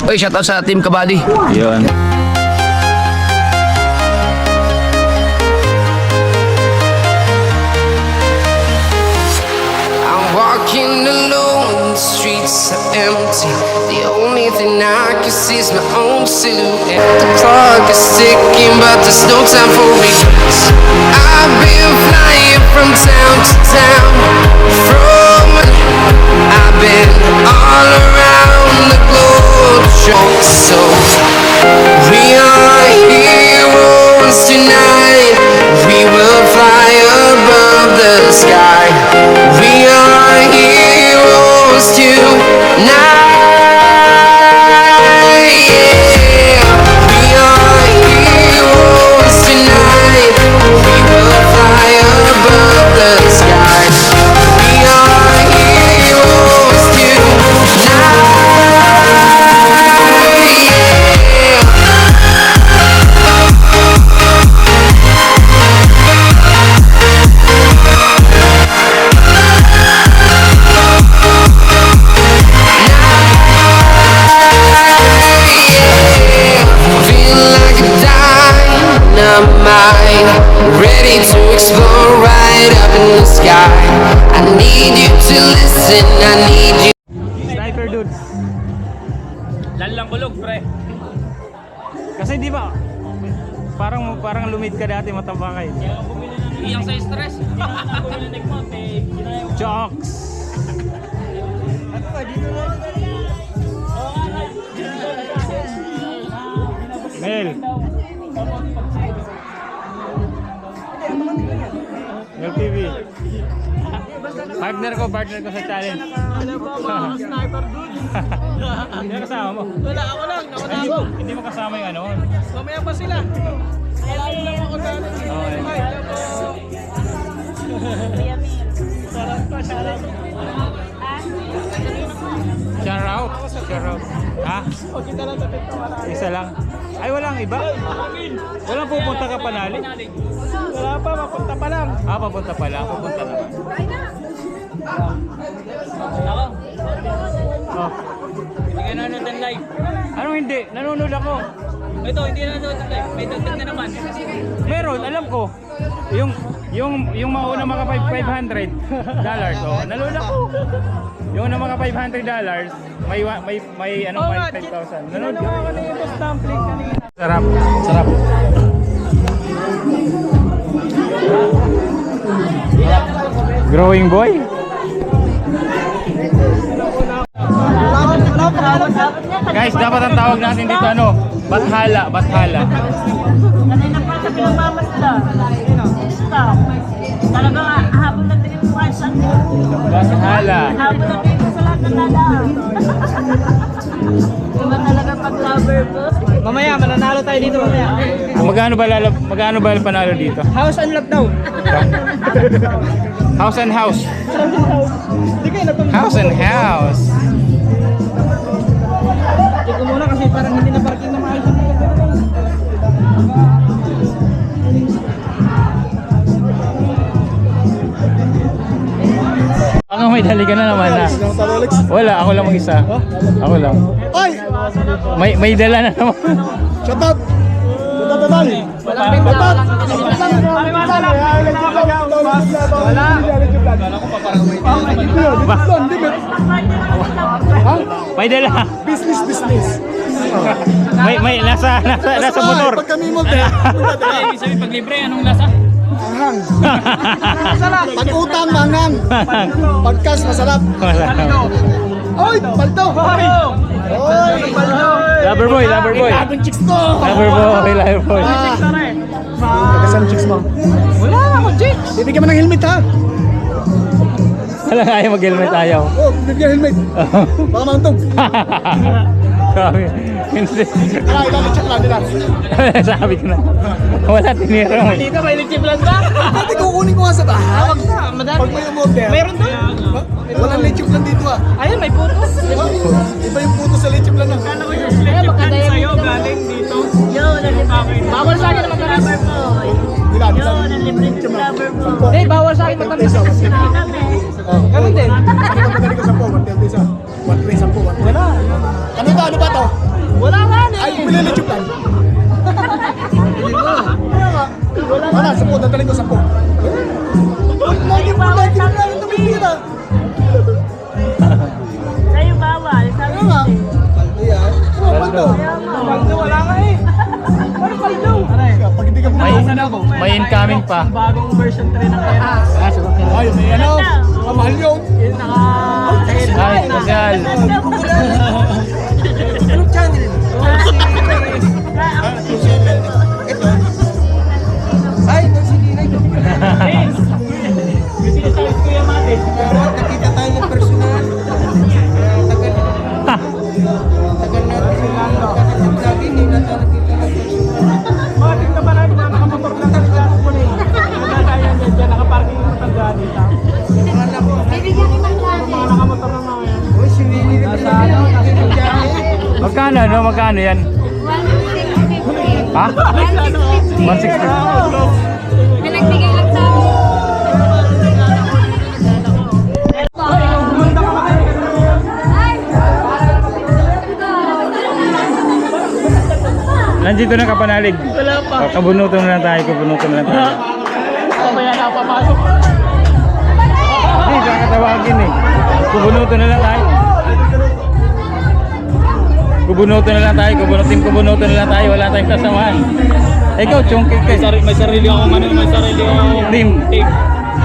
Oy, shoutout sa Team Kabady. Yun. Walking alone, the streets are empty. The only thing I can see is my own silhouette. The clock is ticking, but there's no time for regrets. I've been flying from town to town. I've been all around the globe. So we are heroes tonight. We will fly above the sky. We are heroes tonight. Yeah. We are heroes tonight. We will fly above the sky. We are heroes tonight. Ready to explore right up in the sky. I need you to listen, I need you. Sniper dudes. Lalang kulog, pre. Kasi di ba parang lumid ka dati mataba ka yun. Iyang sa stress. Hindi na bumili ng mount eh. Jocks. Mel. Mel TV. Partner ko sa challenge. Sniper dude. Hindi na kasama mo. Wala ako lang, nauna ako. Hindi mo kasama yung ano. Mamaya pa sila. Wala ko lang ako dati. Okay. Ay, sarap pa, sarap. Shout out. Ha? O, kita lang tapit na wala. Isa lang. Ay, walang iba. Walang pupunta ka panali. Wala pa, mapunta pa lang. Ah, papunta pa lang. Pupunta lang. Ako, Oh. hindi ka nanonood ng live. Anong hindi? Nanonood ako. Ito, hindi na nanonood ng live. May dagdag na naman. Meron, alam ko. Yung mauna mga $500. Oh, nanonood ako. Yung na mga $500, may ano, Oo may nga, 5,000. Nanonood Nanonood ka. ako kanina yung dumpling kanina. Sarap. Sarap. Growing boy? Guys, dapat ang tawag natin dito ano? Bathala, bathala. Kanina pa sa pinagmamasda. Stop. Talaga habang nagtingin mo kayo sa Bathala. habang nagtingin mo sa lahat ng nadaan. Diba talaga pag-lover mo? Mamaya, mananalo tayo dito mamaya. Magkano ba panalo dito? House and lockdown. House and house. Hindi kayo nagpapalala. House and house. Check ko muna kasi parang hindi na parking na maayos. Ako may dali ka na naman na. Wala, ako lang mag-isa. Ako lang. Ay! May dala na naman. Shut up! Total! May dala. Business! May nasa motor. Pag kami mo, te, Ibig sabihin pag libre, anong lasa? anghang. Pag utang, manghang. Pag cash, masarap. Oy! Paldo! Oy! Lover boy. Abang chicks to! Lover boy. Kagasan chicks mo. Wala ako, chicks. Bibigyan mo ng helmet, ha? Wala ayaw mag-helmet ayaw. Oh, bibigyan helmet. Baka mauntog. Sabi, hindi. Ilalim check lang nila. Sabi ko na. Wala tinira mo. Dito, may electric plan ba? Pwede kukunin ko nga sa bahay. Huwag na, madami. Pag may umorder. Meron doon. Walang lechip lang dito, ah. Ayun, may putos. Iba yung puto sa lechip lang. Kala ko yung electric plan sa'yo, galing dito. Yo, nalibre. Bawal sa akin na magtamis. Lover boy. Ilan? Yo, nalibre yung lover boy. Hindi, bawal sa akin magtamis. Kami. Ganun din. Ano ba sa po? 130 sa 130 sa po. Wala. Ano ba to? Pag hindi ka pumasan ako. May incoming pa. Bagong version 3 ng Aero. Ay, may ano? Kamahal yun. Yung naka... Ay, social. Anong channel? Ay, ito si Ninay. Kasi ito yung Kuya Mate. Nakita tayo ng personal. Tagal natin sila. Lagi hindi na tayo nakita ng personal. Matik na pala yung mga nakamotor lang sa Rizal ko na eh. Nagkakayan dyan, nakaparking yung matanda dito. Mga nakamotor lang mga yan. Uy, si Winnie rin. Nasa ano, nasa Rizal. Magkano, no? Magkano yan? 1,650. Ha? 160. May nagbigay lang sa akin. Nandito na kapanalig. Wala pa. Kabunutan na lang tayo, kabunutan na lang tayo. Mamaya na papasok. Hindi, kakatawagin eh. Kubunutan na lang tayo. Kubunutan na lang tayo, kubunutan na lang tayo. Wala tayong kasamahan. Ikaw, chongkik ka. May sarili akong ano, may sarili akong Team.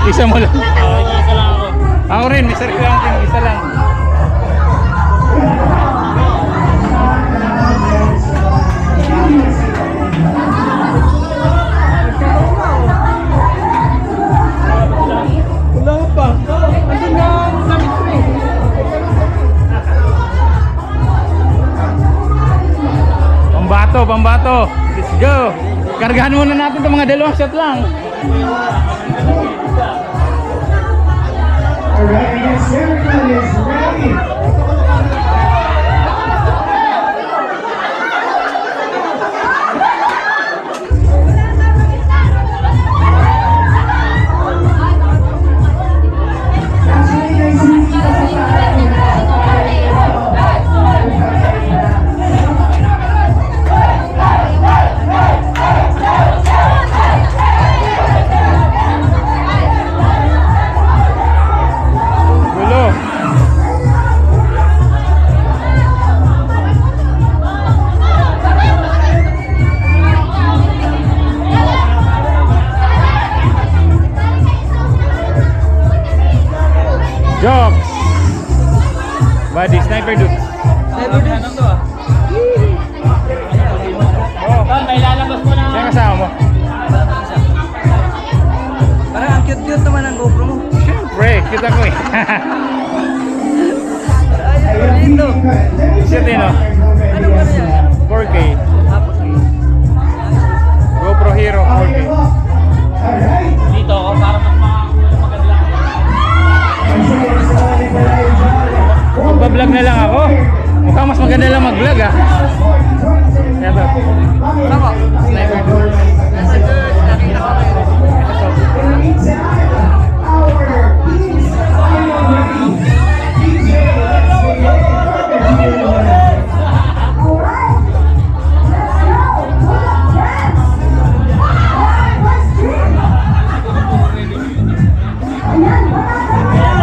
Isa mo lang. Isa lang ako. Ako rin, may sarili akong team. Isa lang. Wala pa. Ano na ang gamit ko eh. Pambato, pambato. Let's go. Kargahan muna natin itong mga dalawang shot lang. Alright, yes, everybody is ready. Gulo. Jokes. Body, sniper dude. Oh, Don, may lalabas ko na. yan kasama mo. Parang ang cute-cute naman ang GoPro mo. Siyempre, kita ko eh. Ay, dito. Shit eh, no? Ano ba na yan? 4K. Tapos GoPro Hero 4K. Dito ako para mas maganda. Magbablog na lang ako. Mukhang mas maganda lang mag-vlog ah. Ito. Ako. Sniper dude. Nasa good. Nakita ko kayo.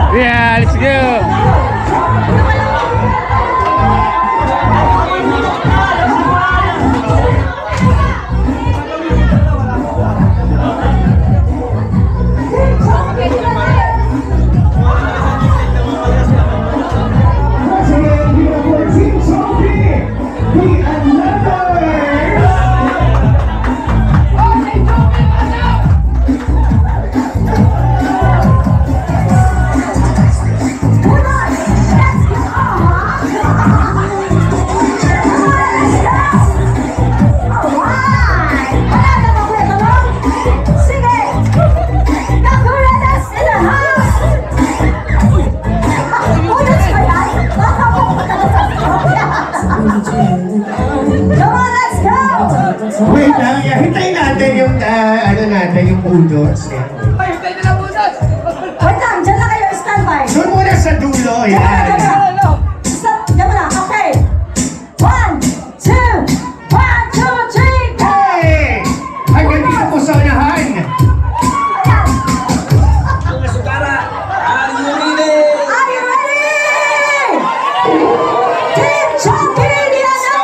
Yeah, let's go. Wait lang, hintayin natin yung, ano natin, yung bulldogs. Wait lang, dyan na kayo, standby. Doon muna sa dulo, yan. Stop, dyan mo na, okay. 1, 2, 1, 2, 3, go! Hey! Hanggang dito po sa unahan. Are you ready? Team Chucky, yan na!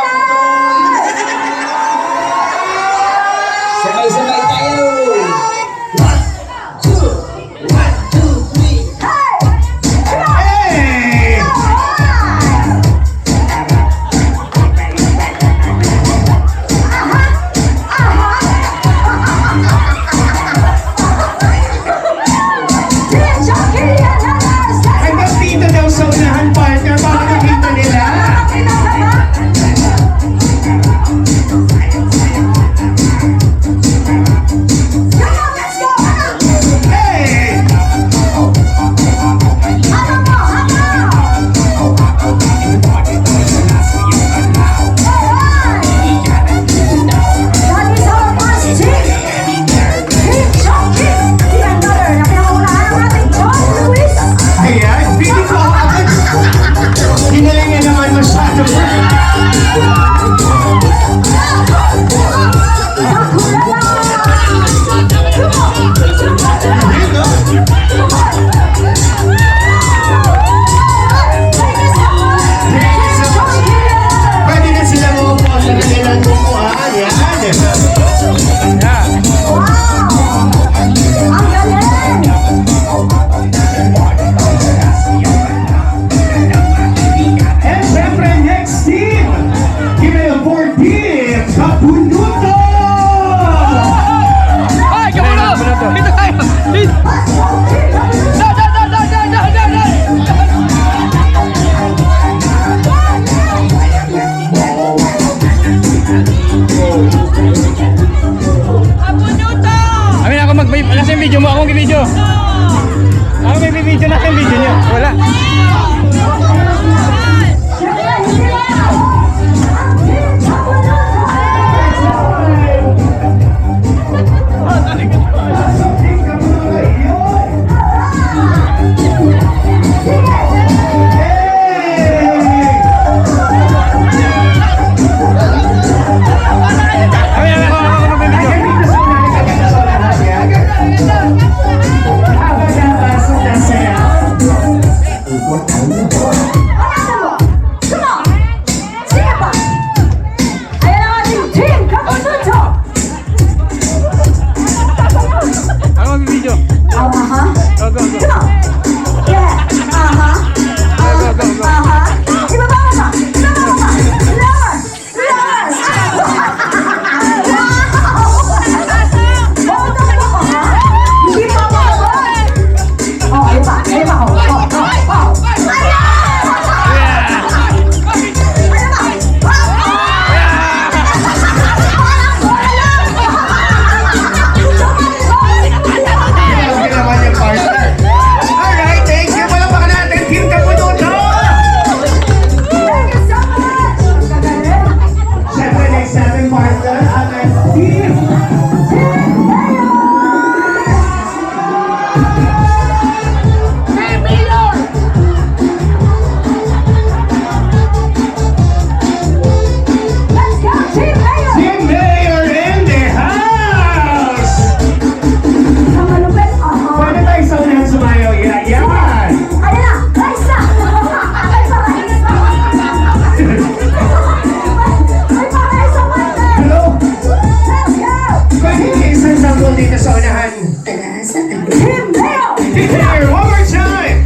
dito sa unahan. Team Leo! Here, one more time.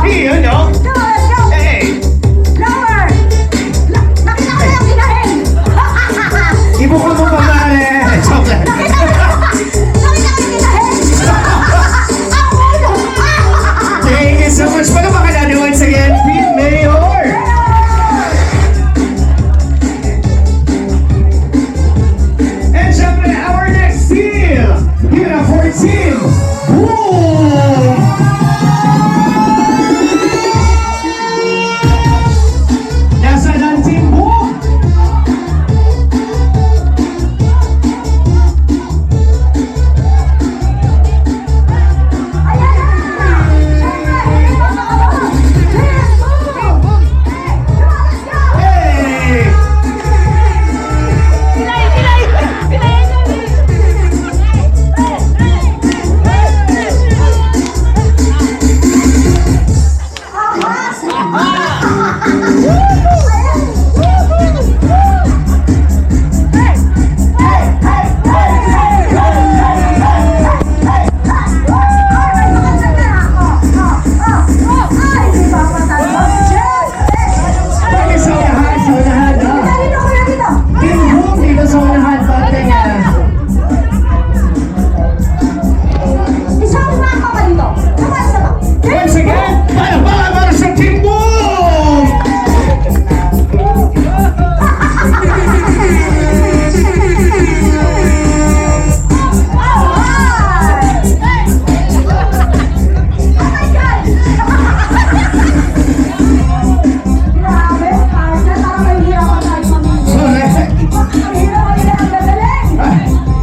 Here, no? Go, let's go! Hey, Lower! Nakita ko yung kinahin! ibuka mo pa mare. Joke lang. Nakita ko yung kinahin! Ang ulo! Thank you so much. Palamakan natin once again, Team Mayor. And syempre, our next team. Give it up for Team Boom! Nasaan ang Team Boom? Hey! Bakit sa unahan? Sa unahan, no? Team Boom dito sa unahan. Pati nga. Once again, palamakan para sa Team Boom!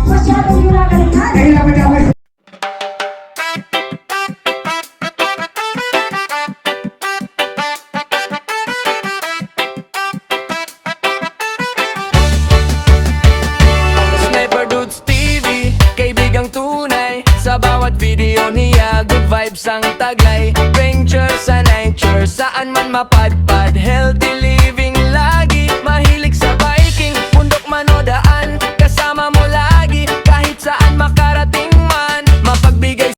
Masyadong ginagalingan. Nahirapan ako. Sniper Dudes TV, kaibigang tunay. Sa bawat video niya, good vibes ang taglay. Ranger sa nature, saan man mapadpad